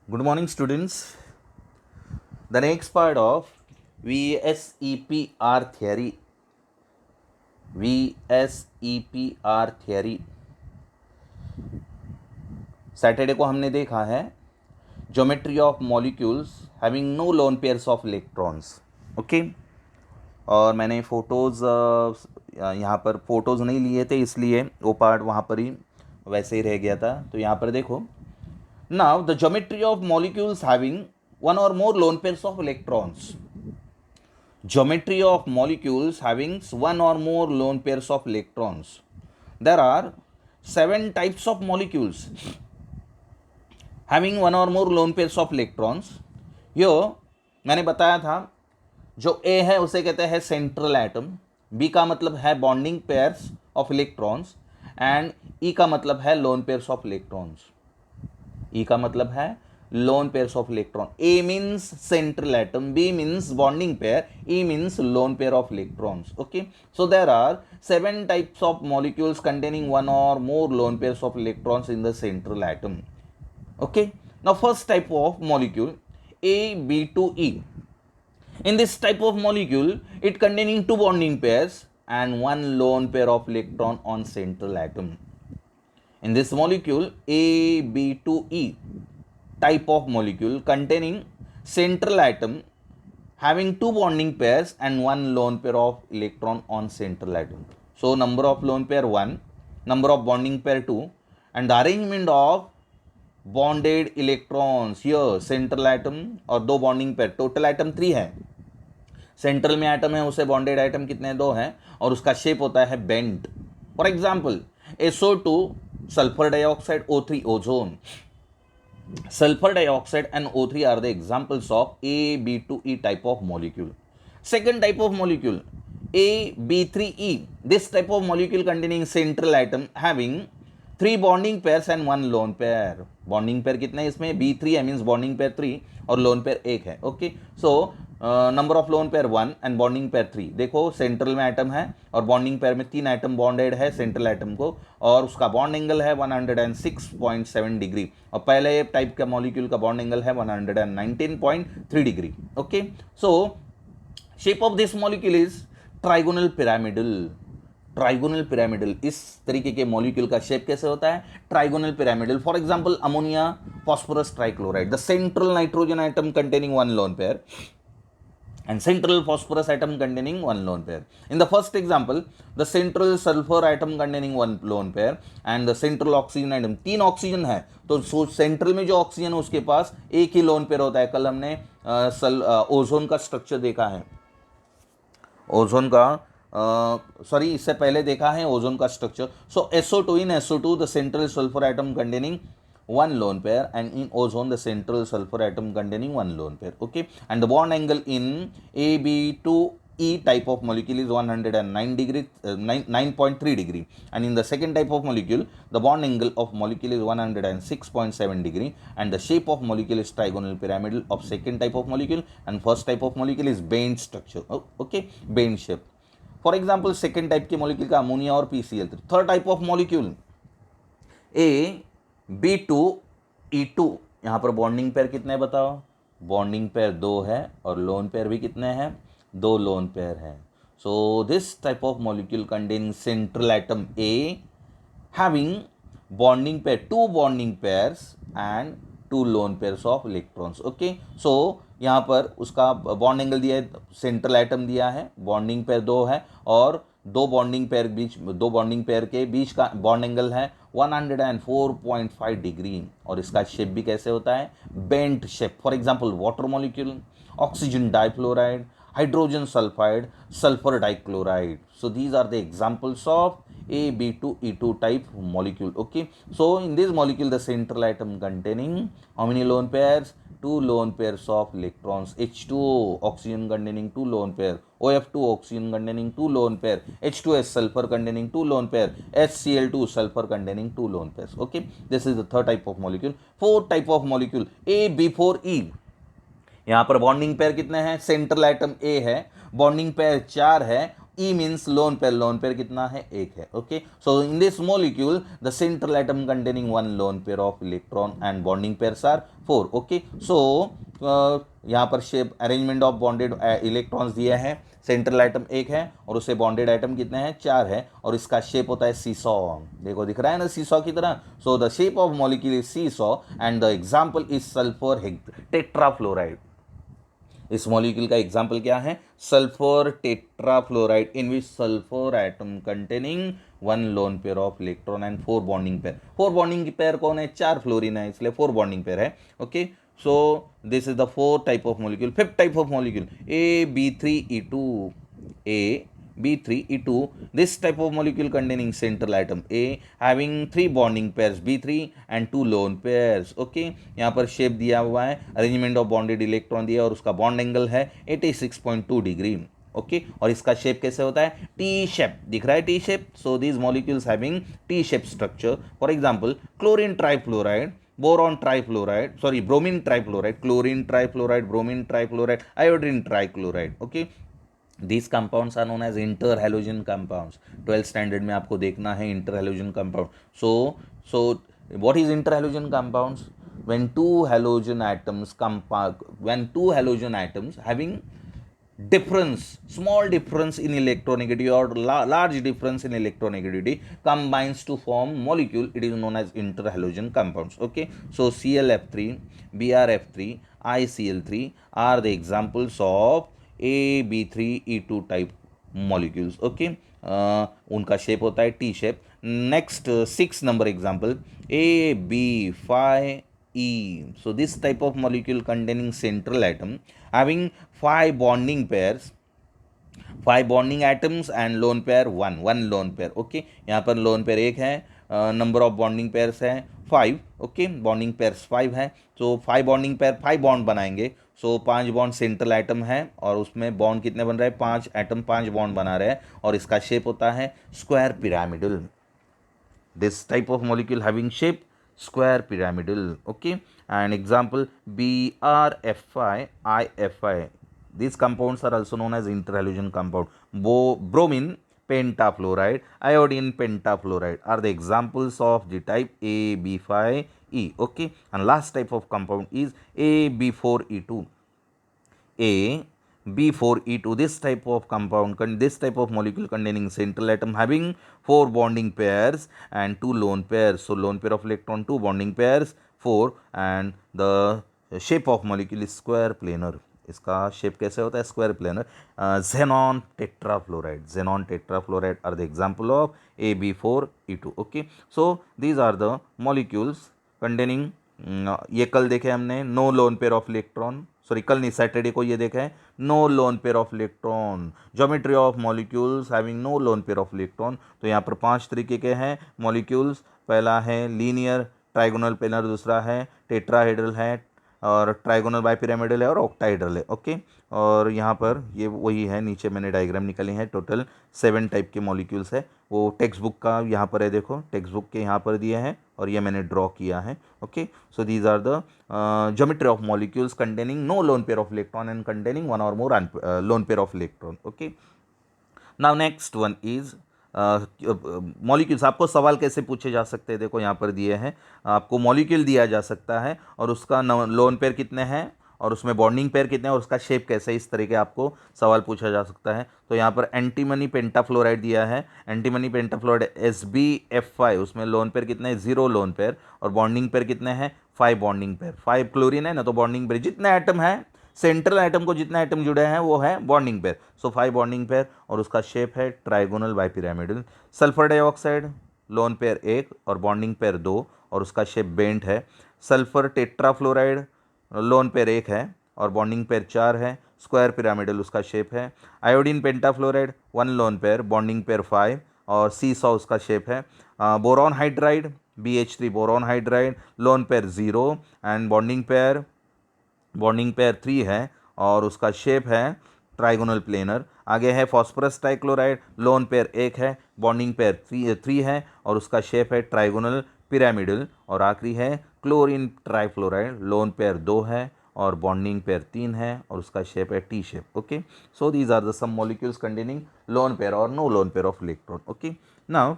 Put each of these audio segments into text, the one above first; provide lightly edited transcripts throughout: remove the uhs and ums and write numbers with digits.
Good morning, students. The next part of VSEPR theory. VSEPR theory. Saturday को हमने देखा है geometry of molecules having no lone pairs of electrons. Okay, और मैंने photos यहाँ पर फ़ोटोज़ नहीं लिए थे, इसलिए वो पार्ट वहाँ पर ही वैसे ही रह गया था. तो यहाँ पर देखो, now the geometry of molecules having one or more lone pairs of electrons. Geometry of molecules having one or more lone pairs of electrons. There are 7 types of molecules having one or more lone pairs of electrons. Here मैंने बताया था जो A है उसे कहते हैं central atom, B का मतलब है bonding pairs of electrons and E का मतलब है loan pairs of electrons. E का मतलब है lone pairs of electron. A means central atom, B means bonding pair, E means lone pair of electrons. Okay, so there are 7 types of molecules containing one or more lone pairs of electrons in the central atom. Okay, now first type of molecule, AB2E. In this type of molecule, it containing 2 bonding pairs and 1 lone pair of electron on central atom. In this molecule, AB2E type of molecule containing central atom having 2 bonding pairs and 1 lone pair of electron on central atom. So number of lone pair 1, number of bonding pair 2, and the arrangement of bonded electrons here central atom और 2 bonding pair, total atom 3 है. Central में atom है, उसे bonded item कितने 2 हैं और उसका shape होता है bent. For example SO2 sulphur dioxide, O3 ozone. Sulfur dioxide and O3 are the examples of AB2E type of molecule. Second type of molecule, AB3E. This type of molecule containing central atom having 3 bonding pairs and 1 lone pair. Bonding pair कितने हैं इसमें? B3 means bonding pair 3 और lone pair 1 है. Okay, so number of loan pair 1 and bonding pair 3. देखो central में atom है और bonding pair में 3 एटम बॉन्डेड है सेंट्रल एटम को और उसका बॉन्ड एंगल है 106.7 डिग्री और पहले टाइप का मॉलिक्यूल का बॉन्ड एंगल है 119.3 degree. Okay, so shape of this molecule is trigonal pyramidal. Trigonal pyramidal, इस तरीके के मॉलिक्यूल का शेप कैसे होता है? Trigonal pyramidal. For example ammonia phosphorus trichloride, the central nitrogen atom containing 1 lone pair and central phosphorus atom containing 1 lone pair. In the first example, the central sulfur atom containing 1 lone pair and the central oxygen atom. 3 oxygen है तो central में जो oxygen है उसके पास एक ही lone pair होता है. कल हमने ओजोन का स्ट्रक्चर देखा है, ओजोन का सॉरी इससे पहले देखा है ओजोन का structure. So SO2, in SO2 the central sulfur atom containing 1 lone pair and in ozone the central sulfur atom containing 1 lone pair. Okay, and the bond angle in AB2E type of molecule is 109 degree 9.3 degree, and in the second type of molecule the bond angle of molecule is 106.7 degree and the shape of molecule is trigonal pyramidal of second type of molecule and first type of molecule is bent structure. Okay, bent shape. For example, second type के molecule का ammonia और PCl3. Third type of molecule AB2E2. यहाँ पर bonding pair कितने बताओ? Bonding pair 2 है और lone pair भी कितने हैं? 2 लोन पेयर है. So this type of molecule contain central atom A having bonding pair 2 bonding pairs and 2 lone pairs of electrons. Okay, so यहाँ पर उसका बॉन्ड एंगल दिया है, सेंट्रल एटम दिया है, बॉन्डिंग पेयर 2 है और 2 बॉन्डिंग पेयर के बीच का बॉन्ड एंगल है 104.5 डिग्री और इसका शेप भी कैसे होता है? Bent shape. For example water molecule, oxygen difluoride, hydrogen sulphide, sulphur dichloride. So these are the examples of AB2E2 type molecule. Okay, so in this molecule the central atom containing how many lone pairs? 2 lone pairs of electrons. H2O oxygen containing 2 lone pair, OF2 oxygen containing 2 lone pair, H2S sulfur containing 2 lone pair, HCl2 sulfur containing 2 lone pairs. Okay, this is the third type of molecule. Fourth type of molecule AB4E. यहाँ पर bonding pair कितने हैं? Central atom A है, bonding pair 4 है E means lone pair कितना है, एक है. Okay, so in this molecule the central atom containing one lone pair of electron and bonding pairs are 4. Okay, so यहाँ पर shape arrangement of bonded electrons दिया है. Central item एक है और उसे बॉन्डेड आइटम कितने हैं, 4 है, और इसका शेप होता है सीसॉ. देखो दिख रहा है ना सीसॉ की तरह. So the shape of molecule is seesaw and the example is sulphur tetrafluoride. इस मॉलिक्यूल का एग्जांपल क्या है, sulphur tetrafluoride in which sulphur atom containing one lone pair of electron and 4 bonding pair. 4 bonding pair कौन है, 4 fluorine है, इसलिए 4 bonding pair है. Okay, so this is the 4th type of molecule. 5th type of molecule, AB3E2. AB3E2, this type of molecule containing central atom A having 3 bonding pairs B3 and 2 lone pairs. Okay, यहाँ पर shape दिया हुआ है, arrangement of bonded electron दिया और उसका bond angle है 86.2 degree. Okay, और इसका शेप कैसे होता है, टी शेप. दिख रहा है T shape. So these molecules having T shape structure. For example chlorine trifluoride, boron trifluoride, sorry, bromine trifluoride, chlorine trifluoride, bromine trifluoride, iodine trichloride. Okay, these compounds are known as interhalogen compounds. 12th standard में आपको देखना है interhalogen compound. So what is interhalogen compounds? When two halogen atoms having difference, small difference in electronegativity or large difference in electronegativity combines to form molecule, it is known as interhalogen compounds. Okay, so ClF3, BrF3, ICl3 are the examples of AB3E2 type molecules. Okay, उनका shape होता है T shape. Next 6 number example, AB5E. So this type of molecule containing central atom having 5 bonding pairs, 5 bonding atoms and lone pair 1 lone pair. Okay, यहाँ पर lone pair एक है, number of bonding pairs है 5. Okay, bonding pairs 5 है. तो 5 bonding pair 5 bond बनाएंगे. सो 5 bond central item है और उसमें बॉन्ड कितने बन रहे हैं, 5 एटम 5 बॉन्ड बना रहे हैं और इसका शेप होता है square pyramidal. This type of molecule having shape square pyramidal. Okay, and example BrFi, IFi. These compounds are also known as interhalogen compound. Bromine pentafluoride, iodine pentafluoride are the examples of the type AB5E. Okay, and last type of compound is AB4E2. AB4E2, this type of compound, this type of molecule containing central atom having 4 bonding pairs and 2 lone pairs. So lone pair of electron, 2 bonding pairs 4, and the shape of molecule is square planar. इसका shape कैसे होता है, square planar. xenon tetrafluoride are the example of AB4E2. Okay, so these are the molecules containing, ये कल देखे हमने no lone pair of electron, sorry कल नहीं सैटरडे को ये देखा है no lone pair of electron. Geometry of molecules having no lone pair of electron. तो यहाँ पर 5 तरीके के हैं मॉलिक्यूल्स. पहला है लीनियर ट्राइगोनल प्लेनर, दूसरा है टेट्राहेड्रल है, और ट्राइगोनल बाइपिरामिडल है और ऑक्टाहेड्रल है. ओके, और यहाँ पर ये वही है, नीचे मैंने डायग्राम निकाली है. टोटल 7 टाइप के मॉलिक्यूल्स है. वो टेक्स्ट बुक का यहाँ पर है, देखो टेक्स्ट बुक के यहाँ पर दिए हैं और ये मैंने ड्रॉ किया है. Okay, so these are the geometry of molecules containing no lone pair of electron and containing 1 or more lone pair of electron. Okay, now next one is molecules. आपको सवाल कैसे पूछे जा सकते हैं, देखो यहाँ पर दिए हैं. आपको मॉलिक्यूल दिया जा सकता है और उसका लोन पेयर कितने हैं और उसमें बॉन्डिंग पेयर कितने हैं और उसका शेप कैसे है, इस तरीके आपको सवाल पूछा जा सकता है. तो यहाँ पर एंटीमनी पेंटाफ्लोराइड दिया है. एंटीमनी पेंटाफ्लोराइड SbF5, उसमें लोन पेयर कितने हैं, 0 लोन पेयर, और बॉन्डिंग पेयर कितने हैं, 5 बॉन्डिंग पेयर. 5 क्लोरीन है ना, तो बॉन्डिंग पेयर जितने आइटम है, सेंट्रल आइटम को जितने आइटम जुड़े हैं वो है bonding pair. So 5 bonding pair और उसका शेप है trigonal bipyramidal. Sulphur dioxide lone pair 1 और बॉन्डिंग पेयर 2 और उसका शेप बेंट है. सल्फर टेट्राफ्लोराइड लोन पेयर 1 है और बॉन्डिंग पेयर 4 है, स्क्वायर पिरामिडल उसका शेप है. Iodine pentafluoride 1 lone pair, bonding pair 5 और सीसॉ उसका शेप है. Boron hydride BH3 boron hydride lone pair 0 and bonding pair 3 है और उसका शेप है ट्राइगोनल प्लेनर. आगे है फॉस्फरस ट्राइक्लोराइड लोन पेयर 1 है, बॉन्डिंग पेयर 3 है और उसका शेप है ट्राइगोनल पिरामिडल. और आखिरी है क्लोरीन ट्राइफ्लोराइड लोन पेयर 2 है और बॉन्डिंग पेयर 3 है और उसका शेप है T shape. Okay, so these are the some molecules containing lone pair और no lone pair of electron. Okay, now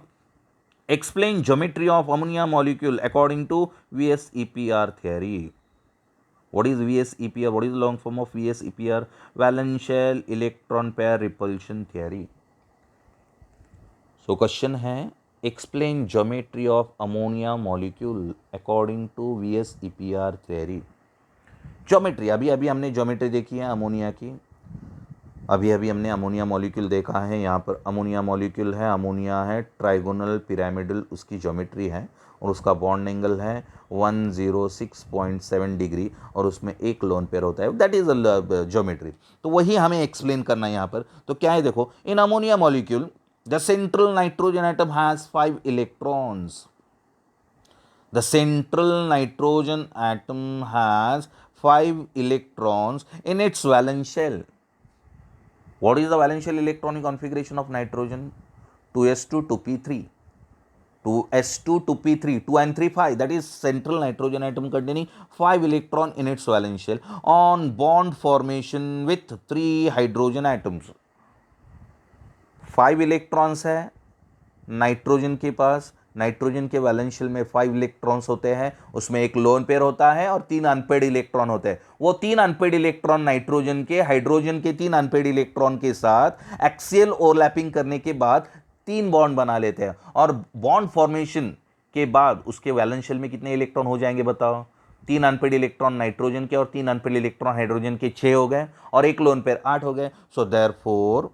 explain geometry of ammonia molecule according to VSEPR theory. What is VSEPR? What is the long form of VSEPR? Valence shell electron pair repulsion theory. So question है, explain geometry of ammonia molecule according to VSEPR theory. Geometry, अभी अभी हमने geometry देखी है ammonia की. अभी अभी हमने अमोनिया मॉलिक्यूल देखा है. यहाँ पर अमोनिया मॉलिक्यूल है, अमोनिया है, ट्राइगोनल पिरामिडल उसकी ज्योमेट्री है और उसका बॉन्ड एंगल है 106.7 डिग्री और उसमें एक लोन पेयर होता है. That is geometry. तो वही हमें एक्सप्लेन करना है यहाँ पर. तो क्या है देखो, इन ammonia molecule the central nitrogen atom has 5 electrons. The central nitrogen atom has 5 electrons in its valence shell. What is the valence shell electronic configuration of nitrogen? 2s2 2p3. 2s2 2p3, 2 and 3 5. That is central nitrogen atom containing 5 electron in its valence shell on bond formation with 3 hydrogen atoms. 5 electrons है nitrogen के पास. Nitrogen के valence shell में 5 electrons होते हैं, उसमें एक lone pair होता है और 3 अनपेड इलेक्ट्रॉन होते हैं. वो 3 अनपेड इलेक्ट्रॉन नाइट्रोजन के हाइड्रोजन के 3 अनपेड इलेक्ट्रॉन के साथ एक्सियल ओवरलैपिंग करने के बाद 3 बॉन्ड बना लेते हैं और बॉन्ड फॉर्मेशन के बाद उसके वैलेंस शेल में कितने इलेक्ट्रॉन हो जाएंगे बताओ? 3 अनपेड इलेक्ट्रॉन नाइट्रोजन के और 3 अनपेड इलेक्ट्रॉन हाइड्रोजन के 6 हो गए और एक लोन पेयर 8 हो गए. सो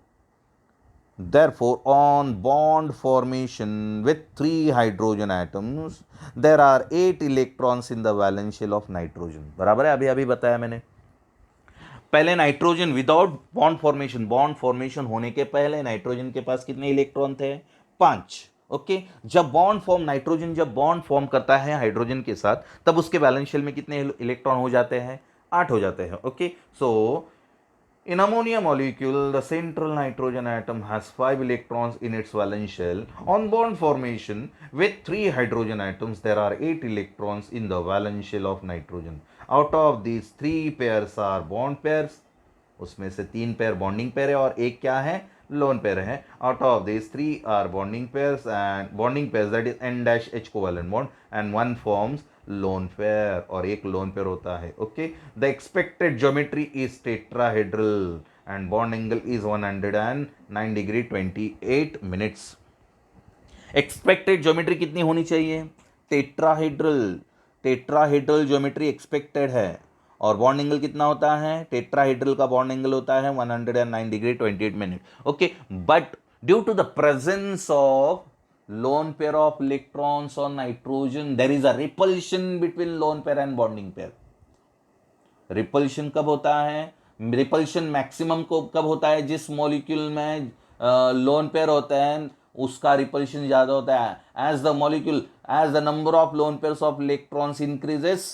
Therefore, on bond formation with 3 hydrogen atoms, there are 8 electrons in the valence shell of nitrogen. बराबर है, अभी अभी बताया मैंने. पहले नाइट्रोजन विदाउट बॉन्ड फॉर्मेशन होने के पहले नाइट्रोजन के पास कितने इलेक्ट्रॉन थे? 5. ओके, जब नाइट्रोजन जब बॉन्ड फॉर्म करता है हाइड्रोजन के साथ तब उसके वैलेंस शेल में कितने इलेक्ट्रॉन हो जाते हैं? 8 हो जाते हैं. Okay, so in ammonia molecule, the central nitrogen atom has 5 electrons in its valence shell. On bond formation with 3 hydrogen atoms, there are 8 electrons in the valence shell of nitrogen. Out of these 3 pairs are bond pairs. उसमें से 3 pair bonding pair है और एक क्या है? Loan pair है. Out of these 3 are bonding pairs that is N-H covalent bond and one forms loan pair और एक लोन पेयर होता है. Okay, the expected geometry is tetrahedral and bond angle is 109 degree 28 minutes. Expected geometry कितनी होनी चाहिए? Tetrahedral. Tetrahedral geometry expected है और bond angle कितना होता है? टेट्राहेड्रल का बॉन्ड एंगल होता है 109 degree 28 minute. Okay, but due to the presence of lone pair of electrons on nitrogen, there is a repulsion between lone pair and bonding pair. Repulsion कब होता है? Repulsion maximum को कब होता है? जिस मॉलिक्यूल में लोन पेयर होते हैं उसका रिपल्शन ज्यादा होता है. As the number of lone pairs of electrons increases,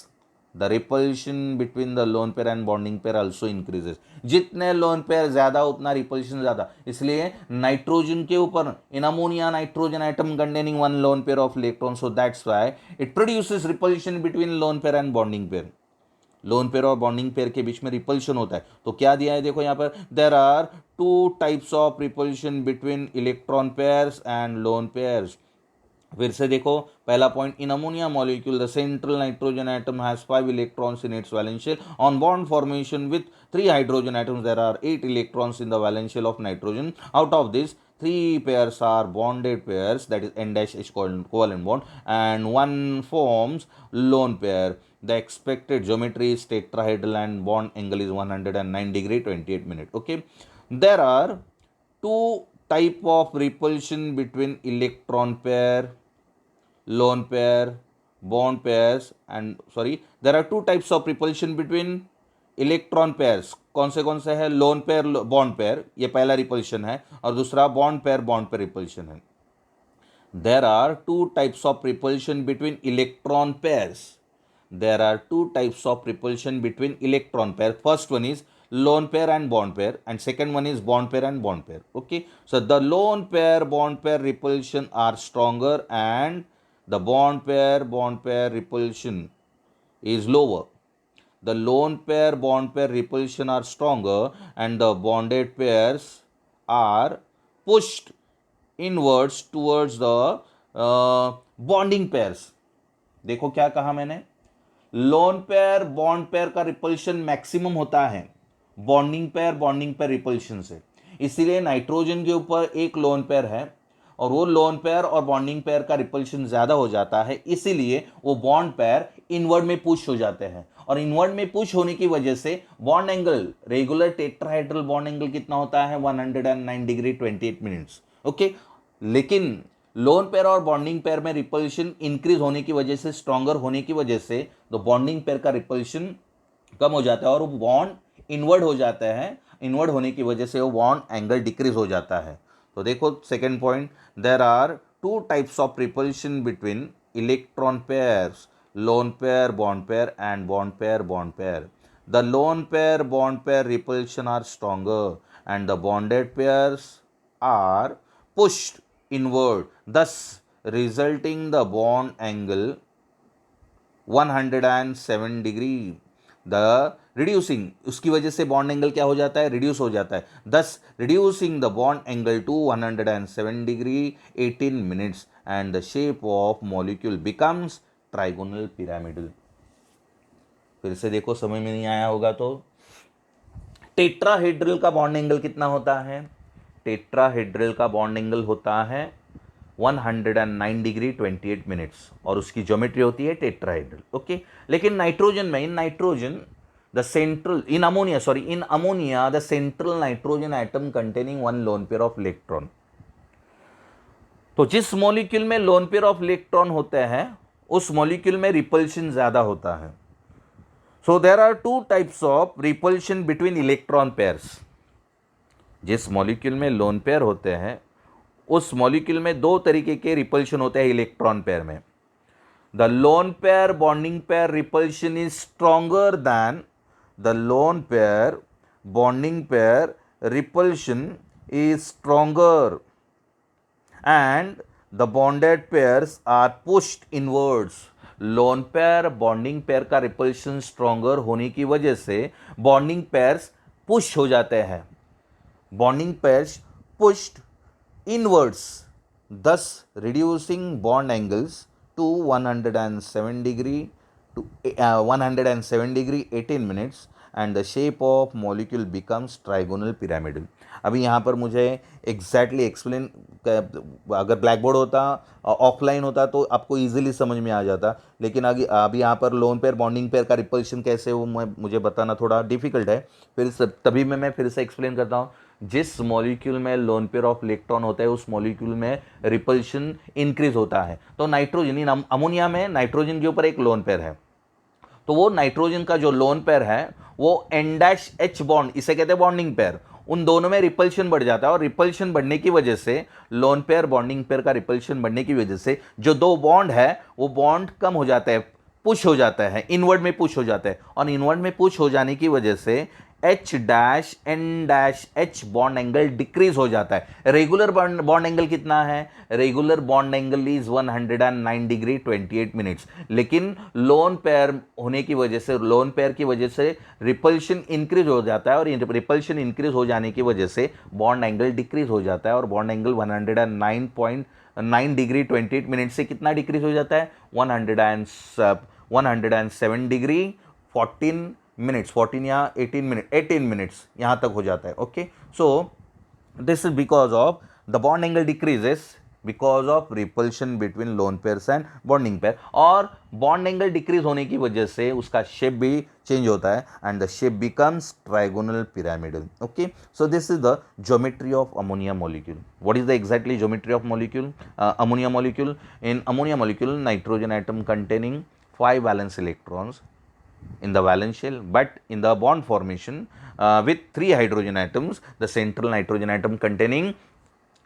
the repulsion between the lone pair and bonding pair also increases. जितने लोन पेयर ज्यादा उतना रिपल्शन ज्यादा. इसलिए नाइट्रोजन के ऊपर in ammonia nitrogen atom containing 1 lone pair of electron, so that's why it produces repulsion between lone pair and bonding pair. Loan pair और bonding pair के बीच में रिपल्शन होता है. तो क्या दिया है देखो यहाँ पर, there are 2 types of repulsion between electron pairs and lone pairs. फिर से देखो पहला point, in ammonia molecule the central nitrogen atom has 5 electrons in its valence shell. On bond formation with 3 hydrogen atoms there are 8 electrons in the valence shell of nitrogen. Out of this 3 pairs are bonded pairs, that is N-H covalent bond, and one forms lone pair. The expected geometry is tetrahedral and bond angle is 109 degree 28 minute. Okay, there are 2 type of repulsion between electron pair, lone pair, bond pairs, and there are 2 types of repulsion between electron pairs. कौन से है? Loan pair, bond pair, ये पहला repulsion है और दूसरा bond pair repulsion है. There are 2 types of repulsion between electron pairs. There are 2 types of repulsion between electron pair. First one is lone pair and bond pair and second one is bond pair and bond pair. Okay, so the lone pair bond pair repulsion are stronger and the bond pair repulsion is lower. the lone pair bond pair repulsion are stronger and the bonded pairs are pushed inwards towards the bonding pairs. देखो क्या कहा मैंने, loan pair bond pair का repulsion maximum होता है bonding pair repulsion से, इसीलिए nitrogen के ऊपर एक लोन पेयर है और वो लोन पेयर और बॉन्डिंग पेयर का रिपल्शन ज्यादा हो जाता है, इसीलिए वो बॉन्ड पेयर इनवर्ड में पुश हो जाते हैं और इनवर्ड में पुश होने की वजह से bond angle, regular tetrahedral bond angle कितना होता है 109 डिग्री 28 मिनट्स। ओके, लेकिन लोन पेयर और बॉन्डिंग पेयर में रिपल्शन इंक्रीज होने की वजह से, स्ट्रॉन्गर होने की वजह से, तो बॉन्डिंग पेयर का रिपल्शन कम हो जाता है और वो बॉन्ड इनवर्ड हो जाता है, इनवर्ड होने की वजह से वो बॉन्ड एंगल डिक्रीज हो जाता है। तो देखो second point, there are two types of repulsion between electron pairs, lone pair bond pair and bond pair. The lone pair bond pair repulsion are stronger and the bonded pairs are pushed inward, thus resulting the bond angle 107 degree. The reducing, उसकी वजह से bond angle क्या हो जाता है, reduce हो जाता है, thus reducing the bond angle to 107 degree 18 minutes and the shape of molecule becomes trigonal pyramidal. फिर से देखो, समझ में नहीं आया होगा तो, टेट्राहेड्रल का बॉन्ड एंगल कितना होता है, टेट्राहेड्रल का बॉन्ड एंगल होता है 109 डिग्री 28 मिनट्स और उसकी ज्योमेट्री होती है टेट्राहेड्रल। ओके, लेकिन नाइट्रोजन में, in nitrogen the central, in ammonia the central nitrogen atom containing one lone pair of electron. तो जिस मॉलिक्यूल में लोन पेयर ऑफ इलेक्ट्रॉन होते हैं उस मॉलिक्यूल में रिपल्शन ज्यादा होता है। So there are two types of repulsion between electron pairs. जिस मॉलिक्यूल में लोन पेयर होते हैं उस मॉलिक्यूल में दो तरीके के रिपल्शन होते हैं इलेक्ट्रॉन पेयर में। The lone pair bonding pair repulsion is stronger than the lone pair bonding pair repulsion is stronger and the bonded pairs are pushed inwards. Lone pair bonding pair का repulsion stronger होने की वजह से bonding pairs push हो जाते हैं, bonding pairs pushed inwards, thus reducing bond angles to 107 degree 18 minutes and the shape of molecule becomes trigonal pyramidal। अभी यहाँ पर मुझे एग्जैक्टली एक्सप्लेन, अगर ब्लैक बोर्ड होता, ऑफलाइन होता तो आपको इजीली समझ में आ जाता, लेकिन अभी यहाँ पर लोन पेयर बॉन्डिंग पेयर का रिपल्शन कैसे वो मुझे बताना थोड़ा डिफिकल्ट है, तभी मैं फिर से एक्सप्लेन करता हूँ। जिस मॉलिक्यूल में लोन पेयर ऑफ इलेक्ट्रॉन होता है उस मॉलिक्यूल में रिपल्शन इंक्रीज होता है। तो नाइट्रोजन, इन अमोनिया में नाइट्रोजन के ऊपर एक लोन पेयर है, तो वो नाइट्रोजन का जो लोन पेयर है वो N-H बॉन्ड, इसे कहते हैं बॉन्डिंग पेयर, उन दोनों में रिपल्शन बढ़ जाता है और रिपल्शन बढ़ने की वजह से, लोन पेयर बॉन्डिंग पेयर का रिपल्शन बढ़ने की वजह से जो दो बॉन्ड है वो बॉन्ड कम हो जाता है, पुश हो जाता है, इनवर्ड में पुश हो जाता है और इनवर्ड में पुश हो जाने की वजह से H-N-H बॉन्ड एंगल डिक्रीज हो जाता है। रेगुलर बॉन्ड एंगल कितना है, regular bond angle is 109 degree 28 minutes, लेकिन लोन पेयर होने की वजह से, लोन पेयर की वजह से रिपल्शन इंक्रीज हो जाता है और रिपल्शन इंक्रीज हो जाने की वजह से बॉन्ड एंगल डिक्रीज हो जाता है और बॉन्ड एंगल 109 डिग्री 28 मिनट से कितना डिक्रीज हो जाता है, 107 डिग्री 14 मिनट्स, 14 या 18 मिनट्स यहाँ तक हो जाता है। Okay, so this is because of the bond angle decreases because of repulsion between lone pairs and bonding pair, और बॉन्ड एंगल डिक्रीज होने की वजह से उसका शेप भी चेंज होता है and the shape becomes trigonal pyramidal. Okay, so this is the geometry of ammonia molecule. What is the exactly geometry of molecule, ammonia molecule? In ammonia molecule nitrogen atom containing 5 valence electrons in the valence shell, but in the bond formation with 3 hydrogen atoms, the central nitrogen atom containing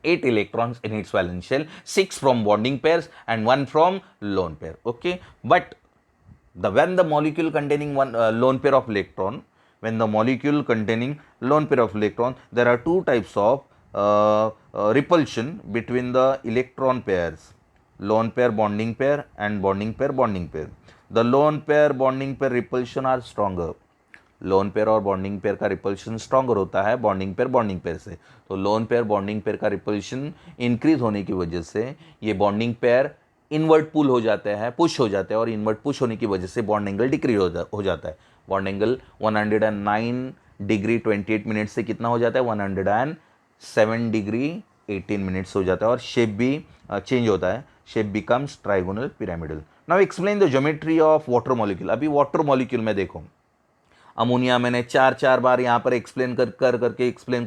8 electrons in its valence shell, 6 from bonding pairs and 1 from lone pair. Okay, but when the molecule containing one lone pair of electron, when the molecule containing lone pair of electron, there are two types of repulsion between the electron pairs, lone pair bonding pair and bonding pair. The lone pair bonding pair repulsion are stronger. Lone pair और bonding pair का repulsion stronger होता है bonding pair से। तो lone pair bonding pair का repulsion increase होने की वजह से ये बॉन्डिंग पेयर इनवर्ट पुल हो जाते हैं, पुश हो जाते हैं, और इनवर्ट पुश होने की वजह से बॉन्ड एंगल डिक्रीज हो जाता है। बॉन्ड एंगल 109 डिग्री 28 मिनट से कितना हो जाता है, 107 डिग्री 18 मिनट्स हो जाता है, और शेप भी चेंज होता है, shape becomes trigonal pyramidal. Now explain the geometry of water molecule. अभी वाटर मॉलिक्यूल में देखो, अमोनिया मैंने चार बार यहाँ पर एक्सप्लेन एक्सप्लेन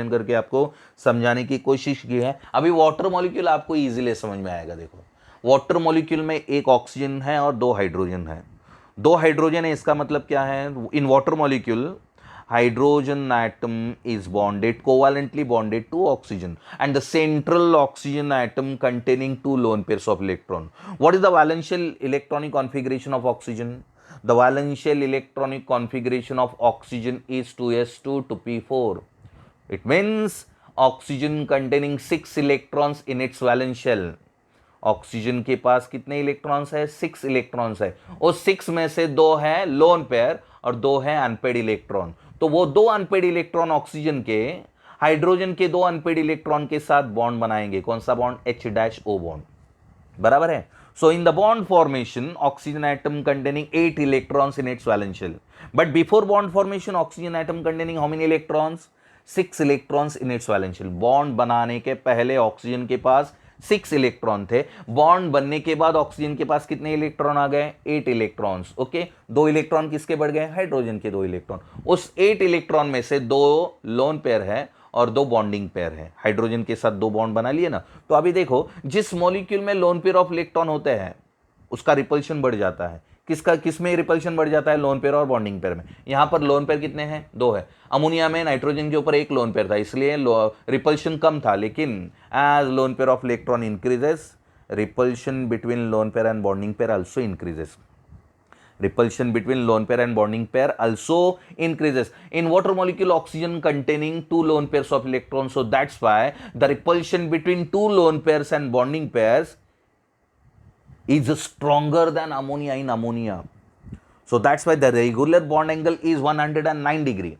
करके आपको समझाने की कोशिश की है। अभी वाटर मॉलिक्यूल आपको इजीली समझ में आएगा। देखो, वाटर मॉलिक्यूल में एक ऑक्सीजन है और दो हाइड्रोजन है। दो हाइड्रोजन है, इसका मतलब क्या है, इन water molecule hydrogen atom is bonded covalently bonded to oxygen, and the central oxygen atom containing two lone pairs of electron. What is the valential electronic configuration of oxygen? The valential electronic configuration of oxygen is 2s2 to p4. It means oxygen containing 6 electrons in its valence shell. Oxygen के पास कितने electrons है, 6 electrons है। उस 6 में से 2 है loan pair और 2 है अनपेड इलेक्ट्रॉन। तो वो 2 अनपेड इलेक्ट्रॉन ऑक्सीजन के हाइड्रोजन के 2 अनपेड इलेक्ट्रॉन के साथ बॉन्ड बनाएंगे। कौन सा बॉन्ड, H-O बॉन्ड, बराबर है। So in the bond formation oxygen atom containing 8 electrons in its valence shell, but before bond formation oxygen atom containing how many electrons, 6 electrons in its valence shell. Bond बनाने के पहले oxygen के पास 6 electron थे। Bond बनने के बाद oxygen के पास कितने इलेक्ट्रॉन आ गए, 8 इलेक्ट्रॉन्स। ओके, 2 इलेक्ट्रॉन किसके बढ़ गए, हाइड्रोजन के 2 इलेक्ट्रॉन। उस 8 इलेक्ट्रॉन में से 2 लोन पेयर है और 2 बॉन्डिंग पेयर है। हाइड्रोजन के साथ 2 बॉन्ड बना लिए ना। तो अभी देखो, जिस मॉलिक्यूल में लोन पेयर ऑफ इलेक्ट्रॉन होते हैं उसका रिपल्शन बढ़ जाता है। किस में रिपल्शन बढ़ जाता है, लोन पेयर और बॉन्डिंग पेयर में। यहां पर लोन पेयर कितने हैं, 2 है। अमोनिया में नाइट्रोजन के ऊपर 1 लोन पेयर था, इसलिए रिपल्शन कम था। लेकिन as lone pair of electron increases, repulsion between lone pair and bonding pair also increases. Repulsion between lone pair and bonding pair also increases. In water molecule, oxygen containing 2 lone pairs of electrons, so that's why the repulsion between 2 lone pairs and bonding pairs is stronger than ammonia in ammonia. So that's why the regular bond angle is 109 degree.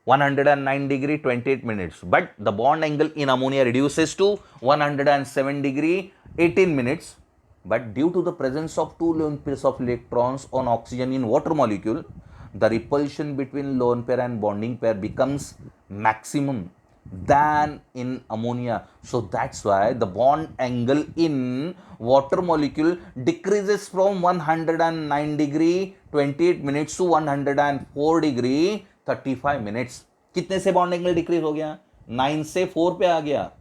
109 degree 28 minutes, but the bond angle in ammonia reduces to 107 degree 18 minutes. But due to the presence of 2 lone pairs of electrons on oxygen in water molecule, the repulsion between lone pair and bonding pair becomes maximum than in ammonia. So that's why the bond angle in water molecule decreases from 109 degree 28 minutes to 104 degree 35 minutes. कितने से bond angle decrease हो गया, 9 से 4 पे आ गया।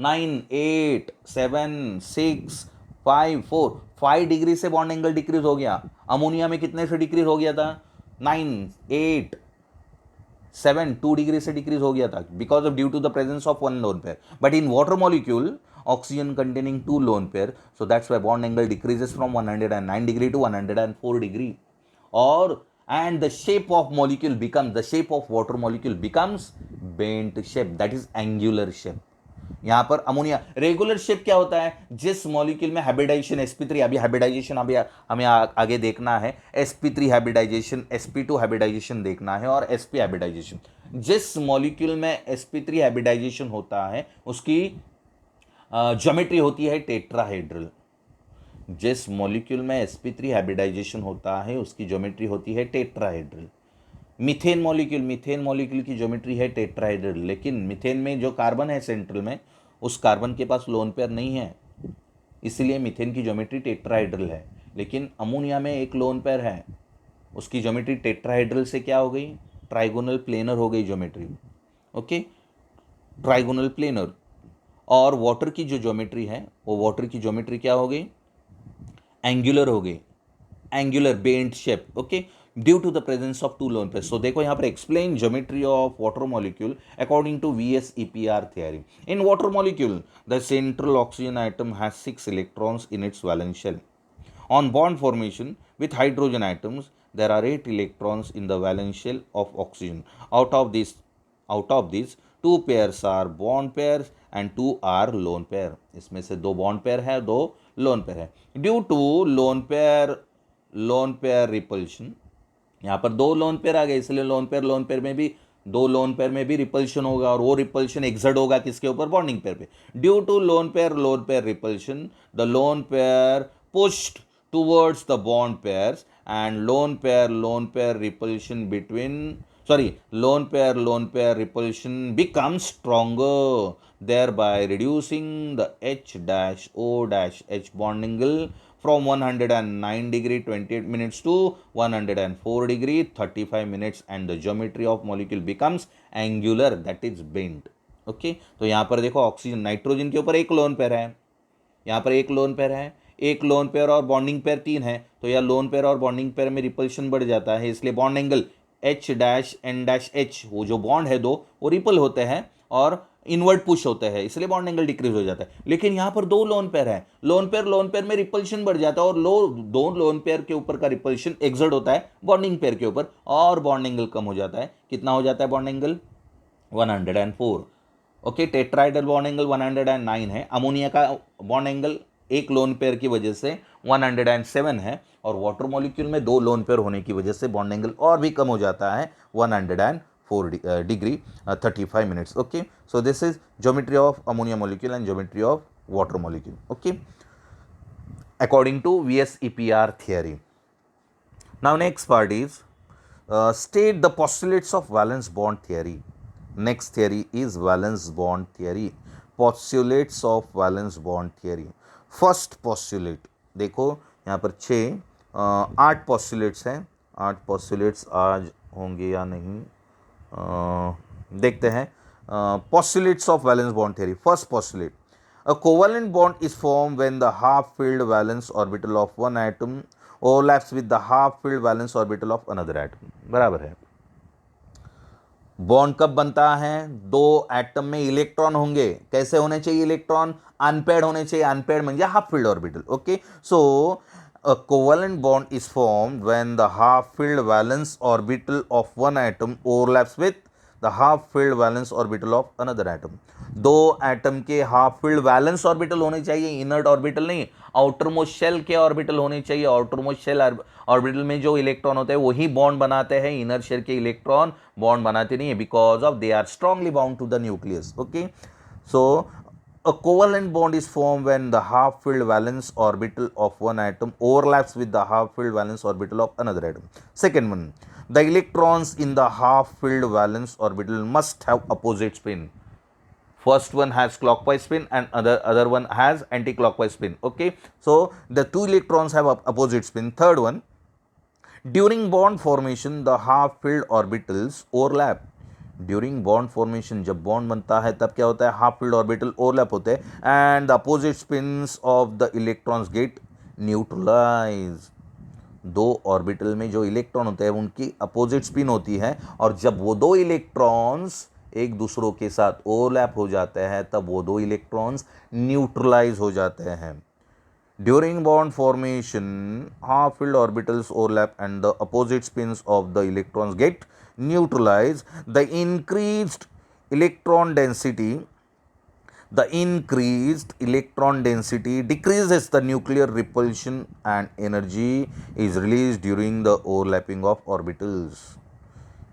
9, 8, 7, 6, 5 degree से bond angle decrease हो गया। अमोनिया में कितने से डिक्रीज हो गया था, 9, 8, 7, 2 डिग्री से डिक्रीज हो गया था, because of due to the presence of 1 lone pair. But in water molecule oxygen containing 2 lone pair, so that's why bond angle decreases from 109 degree to 104 degree. और and the shape of molecule becomes, the shape of water molecule becomes bent shape, that is angular shape. यहां पर ammonia regular shape क्या होता है, जिस molecule में hybridisation sp3, अभी hybridisation अभी हमें आगे देखना है, sp3 हाइब्रिडाइजेशन, sp2 हाइब्रिडाइजेशन देखना है, और sp हाइब्रिडाइजेशन। जिस मॉलिक्यूल में sp3 हाइब्रिडाइजेशन होता है उसकी ज्योमेट्री होती है टेट्राहेड्रल। जिस मॉलिक्यूल में sp3 हाइब्रिडाइजेशन होता है उसकी ज्योमेट्री होती है टेट्राहेड्रल। मीथेन मॉलिक्यूल की ज्योमेट्री है टेट्राहेड्रल, लेकिन मीथेन में जो कार्बन है सेंट्रल में, उस कार्बन के पास लोन पेयर नहीं है, इसलिए मीथेन की ज्योमेट्री टेट्राहेड्रल है। लेकिन अमोनिया में एक लोन पेयर है, उसकी ज्योमेट्री टेट्राहेड्रल से क्या हो गई, ट्राइगोनल प्लेनर हो गई ज्योमेट्री। Okay, trigonal planar. और वाटर की जो ज्योमेट्री है वो वाटर की ज्योमेट्री क्या हो गई, एंगुलर हो गई, angular bent shape. Okay, due to the presence of 2 lone pair. So देखो यहाँ पर explain geometry of water molecule according to VSEPR theory. In water molecule, the central oxygen atom has 6 electrons in its valence shell. On bond formation with hydrogen atoms, there are 8 electrons in the valence shell of oxygen. Out of these 2 pairs are bond pairs and 2 are lone pair. इसमें से 2 bond pair है, 2 lone pair है। Due to lone pair repulsion, यहाँ पर दो lone pair आ गए, इसलिए lone pair में भी दो लोन पेयर में भी रिपल्शन होगा, और वो रिपल्शन एक्सर्ट होगा किसके ऊपर? बॉन्डिंग पेयर पे। Due to lone pair repulsion the lone pair pushed towards the bond pairs and lone pair repulsion between lone pair repulsion becomes stronger, thereby reducing the H-O-H bond angle from 109 degree 28 minutes to 104 degree 35 minutes, and the geometry of molecule becomes angular, that is bent. Okay, तो यहाँ पर देखो oxygen nitrogen के ऊपर एक loan pair है, यहाँ पर एक लोन पेयर है, एक लोन पेयर और बॉन्डिंग पेयर 3 है, तो यह लोन पेयर और बॉन्डिंग पेयर में रिपल्शन बढ़ जाता है, इसलिए बॉन्ड एंगल H-N-H, वो जो बॉन्ड है दो वो रिपल होते हैं और इनवर्ड पुश होते हैं, इसलिए बॉन्ड एंगल डिक्रीज हो जाता है। लेकिन यहाँ पर दो लोन पेयर है, लोन पेयर में रिपल्शन बढ़ जाता है, और दो लोन पेयर के ऊपर का रिपल्शन एक्सर्ट होता है बॉन्डिंग पेयर के ऊपर, और बॉन्ड एंगल कम हो जाता है। कितना हो जाता है bond angle? 104। Okay, टेट्राइडल bond angle 109 है। अमोनिया का बॉन्ड एंगल एक लोन पेयर की वजह से 107 है, और वाटर मॉलिक्यूल में दो लोन पेयर होने की वजह से बॉन्ड एंगल और भी कम हो जाता है 104 degree 35 minutes. Okay, so this is geometry of ammonia molecule and geometry of water molecule. Okay, according to VSEPR theory. Now next part is state the postulates of valence bond theory. Next theory is valence bond theory. Postulates of valence bond theory. First postulate, देखो यहाँ पर 8 postulates हैं, 8 postulates आज होंगे या नहीं, देखते हैं। Postulates of valence bond theory. First postulate, a covalent bond is formed when the half-filled valence orbital of one atom overlaps with the half-filled valence orbital of another atom. बराबर है। Bond कब बनता है? दो एटम में electron होंगे। कैसे होने चाहिए इलेक्ट्रॉन? अनपेयर्ड होने चाहिए। अनपेयर्ड म्हणजे half filled orbital. Okay, so a covalent bond is formed when the half filled valence orbital of one atom overlaps with the half filled valence orbital of another atom. दो atom के half field valence orbital होने चाहिए, inert orbital नहीं। Outer most shell के orbital होने चाहिए। Outer most shell orbital में जो इलेक्ट्रॉन होते हैं वही बॉन्ड बनाते हैं, इनर शेल के इलेक्ट्रॉन बॉन्ड बनाते नहीं है, because of they are strongly bound to the nucleus. Okay, so a covalent bond is formed when the half-filled valence orbital of one atom overlaps with the half-filled valence orbital of another atom. Second one, the electrons in the half-filled valence orbital must have opposite spin. First one has clockwise spin and other one has anti-clockwise spin. Okay, so the two electrons have opposite spin. Third one, during bond formation the half-filled orbitals overlap. During bond formation, जब bond बनता है तब क्या होता है? Half filled orbital overlap होते हैं and the opposite spins of the electrons get neutralize. दो ऑर्बिटल में जो इलेक्ट्रॉन होते हैं उनकी अपोजिट स्पिन होती है, और जब वो दो इलेक्ट्रॉन्स एक दूसरों के साथ ओवरलैप हो जाते हैं तब वो दो इलेक्ट्रॉन्स न्यूट्रलाइज हो जाते हैं। During bond formation half filled orbitals overlap and the opposite spins of the electrons get neutralize. The increased electron density decreases the nuclear repulsion and energy is released during the overlapping of orbitals.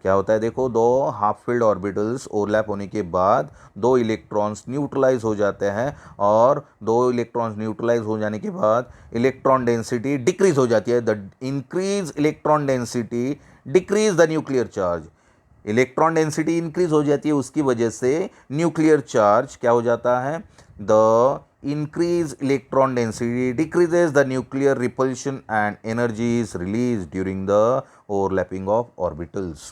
क्या होता है? देखो, दो half filled orbitals overlap होने के बाद दो electrons neutralise हो जाते हैं, और दो इलेक्ट्रॉन्स न्यूट्रलाइज हो जाने के बाद इलेक्ट्रॉन डेंसिटी डिक्रीज हो जाती है। The increase electron density decrease the nuclear charge. Electron density increase हो जाती है, उसकी वजह से न्यूक्लियर चार्ज क्या हो जाता है? The increase electron density decreases the nuclear repulsion and energy is released during the overlapping of orbitals.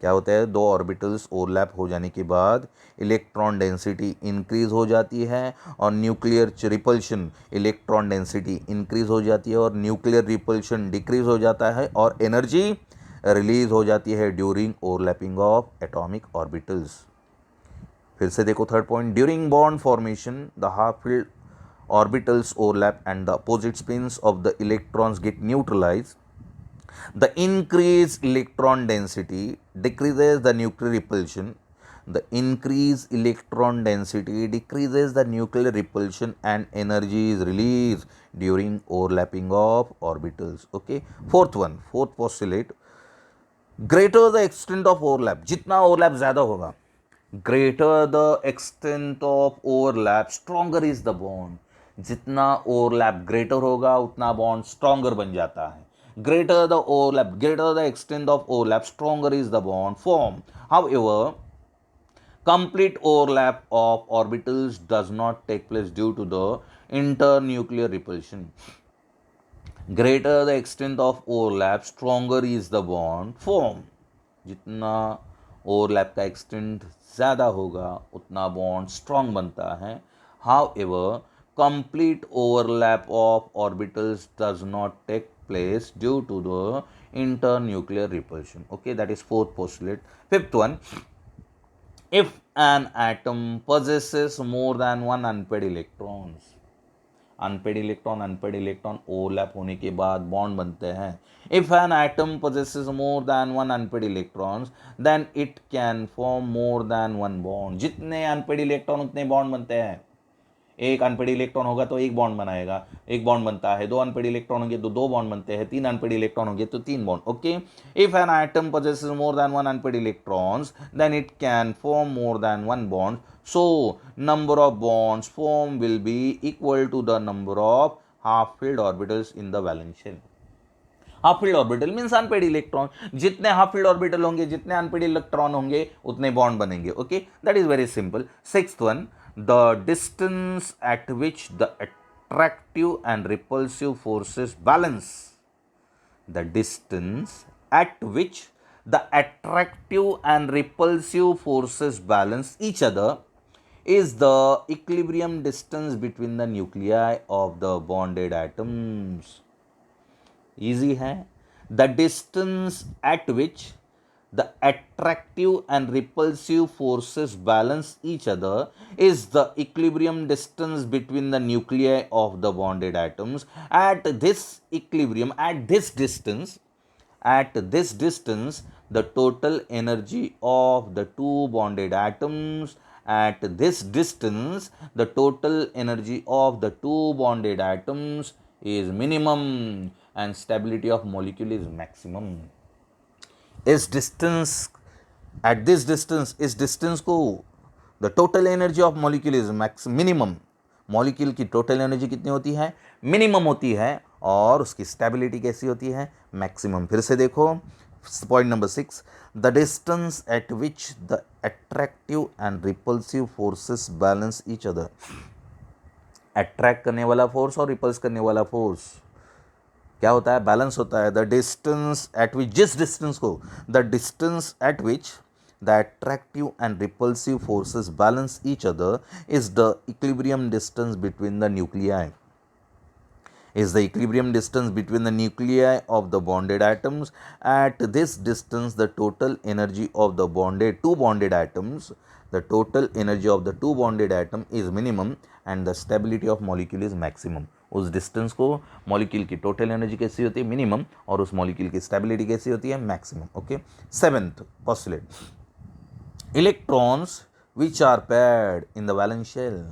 क्या होता है? दो ऑर्बिटल्स ओवरलैप हो जाने के बाद इलेक्ट्रॉन डेंसिटी इंक्रीज हो जाती है और nuclear repulsion, electron density increase हो जाती है और न्यूक्लियर रिपल्शन डिक्रीज हो जाता है, और एनर्जी रिलीज हो जाती है during overlapping of atomic orbitals. फिर से देखो third point, during bond formation the half filled orbitals overlap and the opposite spins of the electrons get neutralize. The increased electron density decreases the nuclear repulsion. the increased electron density decreases the nuclear repulsion and energy is released during overlapping of orbitals. Okay, fourth postulate, greater the extent of overlap, जितना overlap ज़्यादा होगा, greater the extent of overlap stronger is the bond. जितना overlap greater होगा उतना bond stronger बन जाता है. Greater the overlap, greater the extent of overlap, stronger is the bond formed. However, complete overlap of orbitals does not take place due to the internuclear repulsion. Greater the extent of overlap, stronger is the bond formed. जितना overlap का extent ज़्यादा होगा उतना bond strong बनता है. However, complete overlap of orbitals does not take place due to the internuclear repulsion. Okay, that is fourth postulate. Fifth one, if an atom possesses more than one unpaired electrons, unpaired electron overlap होने के बाद bond बनते हैं. If an atom possesses more than one unpaired electrons then it can form more than one bond. जितने unpaired electron उतने bond बनते हैं. एक अनपेड इलेक्ट्रॉन होगा तो एक बॉन्ड बनाएगा, एक बॉन्ड बनता है. दो अनपेड इलेक्ट्रॉन होंगे तो दो बॉन्ड बनते हैं. तीन अनपेड इलेक्ट्रॉन होंगे तो तीन bond. Okay, if an atom possesses more than one unpaired electrons then it can form more than one bond. So, number of bonds formed will be equal to the number of half-filled orbitals in the valence shell. हाफ-filled orbital means unpaired electron. जितने half-filled orbital होंगे, जितने unpaired electron होंगे, उतने bond बनेंगे. Okay, that is very simple. Sixth one, the distance at which the attractive and repulsive forces balance. The distance at which the attractive and repulsive forces balance each other is the equilibrium distance between the nuclei of the bonded atoms. Easy है. The distance at which the attractive and repulsive forces balance each other is the equilibrium distance between the nuclei of the bonded atoms. At this equilibrium, at this distance, the total energy of the two bonded atoms, at this distance, the total energy of the two bonded atoms is minimum and stability of molecule is maximum. इस distance, at this distance, इस distance को the total energy of molecule is minimum. Molecule की total energy कितनी होती है? Minimum होती है. और उसकी स्टेबिलिटी कैसी होती है? मैक्सिमम. फिर से देखो point number 6, the distance eight which the attractive and repulsive forces balance each other. Attract करने वाला फोर्स और रिपल्स करने वाला फोर्स क्या होता है? बैलेंस होता है. द डिस्टेंस एट विच, जिस डिस्टेंस को, the distance eight which the attractive and repulsive forces balance each other is the equilibrium distance between the nuclei. Is the equilibrium distance between the nuclei of the bonded atoms. At this distance, the total energy of the two bonded atoms, the total energy of the two bonded atom is minimum and the stability of molecule is maximum. उस distance को molecule की total energy कैसी होती है? Minimum. और उस molecule की stability कैसी होती है? Maximum. Okay. Seventh postulate, electrons which are paired in the valence shell.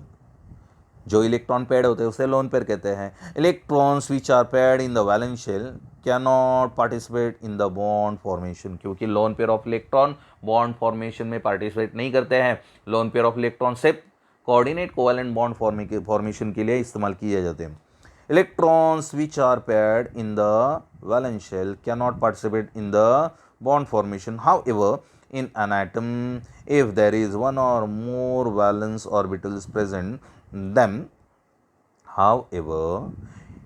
जो इलेक्ट्रॉन पेड होते हैं उसे लोन पेयर कहते हैं. Electrons which are paired in the valence shell can not participate in the bond formation. क्योंकि lone pair of electron bond formation में participate नहीं करते हैं. लोन पेयर ऑफ इलेक्ट्रॉन सिर्फ कोऑर्डिनेट कोवैलेंट बॉन्ड फॉर्मेशन के लिए इस्तेमाल किए जाते हैं. Electrons which are paired in the valence shell can not participate in the bond formation. However, in an atom, if there is one or more valence orbitals present, then, however,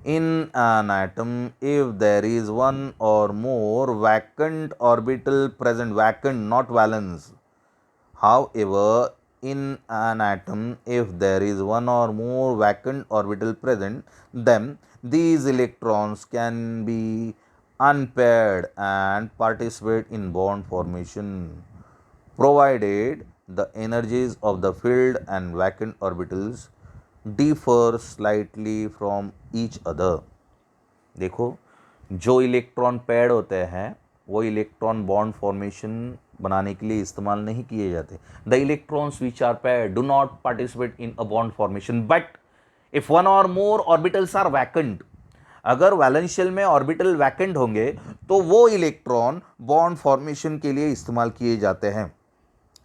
in an atom, if there is one or more vacant orbital present, vacant, not valence. However, in an atom, if there is one or more vacant orbital present, then these electrons can be unpaired and participate in bond formation, provided the energies of the filled and vacant orbitals differ slightly from each other. देखो, जो electron paired होते हैं वो electron bond formation बनाने के लिए इस्तेमाल नहीं किए जाते। The electrons which are paired do not participate in a bond formation but if one or more orbitals are vacant, अगर वैलेंस शेल में ऑर्बिटल वैकेंट होंगे तो वो इलेक्ट्रॉन बॉन्ड फॉर्मेशन के लिए इस्तेमाल किए जाते हैं।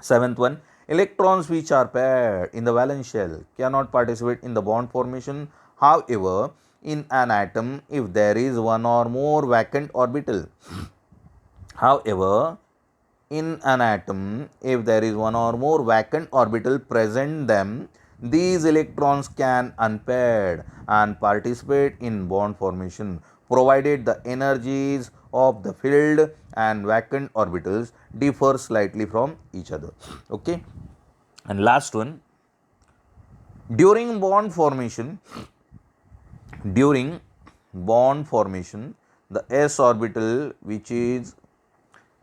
Seventh one, electrons which are paired in the valence shell cannot participate in the bond formation. However, in an atom, if there is one or more vacant orbital, however, in an atom, if there is one or more vacant orbital present, them these electrons can unpaired and participate in bond formation, provided the energies of the filled and vacant orbitals differ slightly from each other. Okay. And last one, during bond formation, the s orbital which is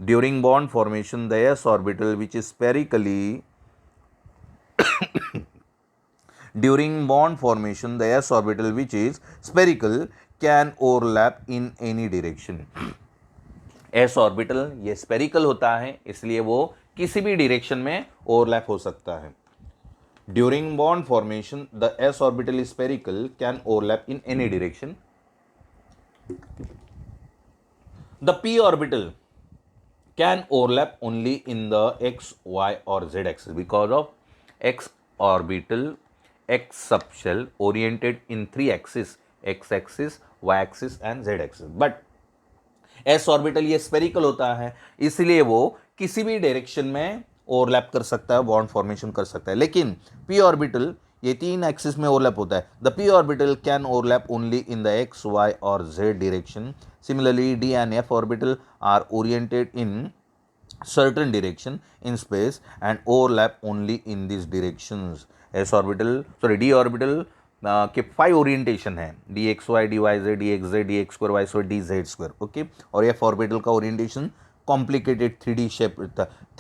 during bond formation, the s orbital which is spherically during bond formation, the s orbital which is spherical can overlap in any direction. s orbital ये spherical होता है, इसलिए वो किसी भी direction में overlap हो सकता है. During bond formation, the s orbital is spherical can overlap in any direction. The p orbital can overlap only in the x, y or z axis because of x orbital, x subshell oriented in three axes, x axis, y axis and z axis. But s orbital ये spherical होता है, इसलिए वो किसी भी direction में overlap कर सकता है, बॉन्ड फॉर्मेशन कर सकता है. लेकिन p ऑर्बिटल ये तीन एक्सिस में ओवरलैप होता है. The p orbital can overlap only in the x, y और z direction. Similarly d and f orbital are oriented in certain direction in space and overlap only in these directions. s orbital d orbital के 5 orientation है, d x y, d y z, d x z, d x square y square, d z square. Okay. और f orbital का orientation complicated 3D shape,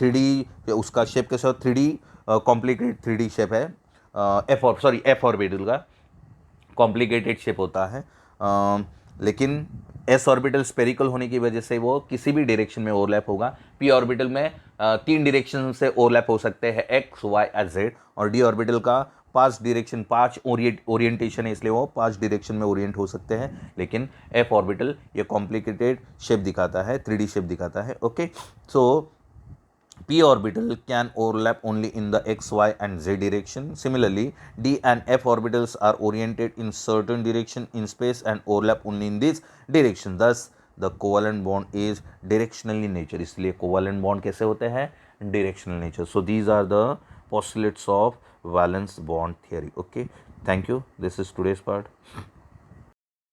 3D उसका shape कैसा, 3D complicated 3D shape है. F orbital का complicated shape होता है. लेकिन S orbital spherical होने की वजह से वो किसी भी डायरेक्शन में ओवरलैप होगा. पी ऑर्बिटल में 3 डायरेक्शन से ओवरलैप हो सकते हैं, एक्स, वाई और जेड. और डी ऑर्बिटल का 5 डायरेक्शन, 5 ओरिएंटेशन है, इसलिए वो 5 डायरेक्शन में ओरिएंट हो सकते हैं. लेकिन एफ ऑर्बिटल ये कॉम्प्लिकेटेड शेप दिखाता है, 3D शेप दिखाता है. Okay. So p orbital can overlap only in the x, y and z direction. Similarly, d and f orbitals are oriented in certain direction in space and overlap only in this direction. Thus, the covalent bond is directional in nature. इसलिए covalent bond कैसे होते हैं, directional nature. So these are the postulates of valence bond theory. Okay, thank you. This is today's part.